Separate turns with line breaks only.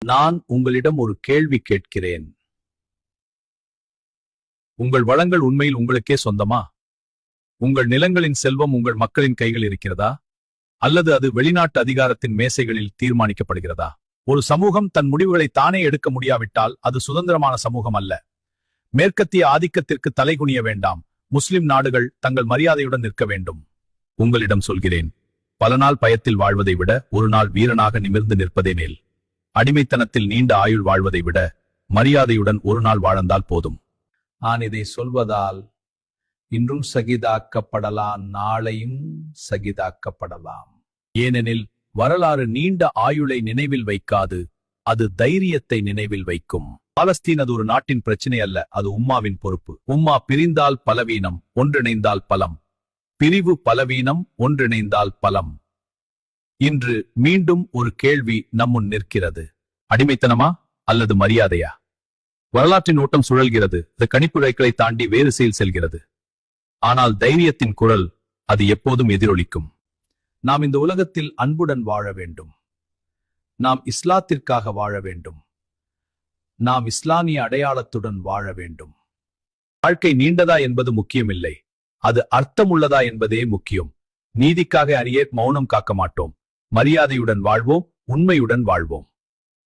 நான் உங்களிடம் ஒரு கேள்வி கேட்கிறேன். உங்கள் வளங்கள் உண்மையில் உங்களுக்கே சொந்தமா? உங்கள் நிலங்களின் செல்வம் உங்கள் மக்களின் கைகள் இருக்கிறதா, அல்லது அது வெளிநாட்டு அதிகாரத்தின் மேசைகளில் தீர்மானிக்கப்படுகிறதா? ஒரு சமூகம் தன் முடிவுகளை தானே எடுக்க முடியாவிட்டால் அது சுதந்திரமான சமூகம் அல்ல. மேற்கத்திய ஆதிக்கத்திற்கு தலைகுனிய வேண்டாம். முஸ்லிம் நாடுகள் தங்கள் மரியாதையுடன் நிற்க வேண்டும். உங்களிடம் சொல்கிறேன், பல நாள் பயத்தில் வாழ்வதை விட ஒரு நாள் வீரனாக நிமிர்ந்து நிற்பதே மேல். அடிமைத்தனத்தில் நீண்ட ஆயுள் வாழ்வதை விட மரியாதையுடன் ஒரு நாள் வாழ்ந்தால் போதும். நான் இதை சொல்வதால் இன்றும் சகிதாக்கப்படலாம், நாளையும் சகிதாக்கப்படலாம். ஏனெனில் வரலாறு நீண்ட ஆயுளை நினைவில் வைக்காது, அது தைரியத்தை நினைவில் வைக்கும். பாலஸ்தீன் அது ஒரு நாட்டின் பிரச்சனை அல்ல, அது உம்மாவின் பொறுப்பு. உம்மா பிரிந்தால் பலவீனம், ஒன்றிணைந்தால் பலம். பிரிவு பலவீனம், ஒன்றிணைந்தால் பலம். இன்று மீண்டும் ஒரு கேள்வி நம்முன் நிற்கிறது. அடிமைத்தனமா அல்லது மரியாதையா? வரலாற்றின் ஓட்டம் சுழல்கிறது. இது கணிப்புரைகளை தாண்டி வேறு செயல் செல்கிறது. ஆனால் தைரியத்தின் குரல் அது எப்போதும் எதிரொலிக்கும். நாம் இந்த உலகத்தில் அன்புடன் வாழ வேண்டும். நாம் இஸ்லாத்திற்காக வாழ வேண்டும். நாம் இஸ்லாமிய அடையாளத்துடன் வாழ வேண்டும். வாழ்க்கை நீண்டதா என்பது முக்கியமில்லை, அது அர்த்தமுள்ளதா என்பதே முக்கியம். நீதிக்காக அணியே மௌனம் காக்க மாட்டோம். மரியாதையுடன் வாழ்வோம், உண்மையுடன் வாழ்வோம்.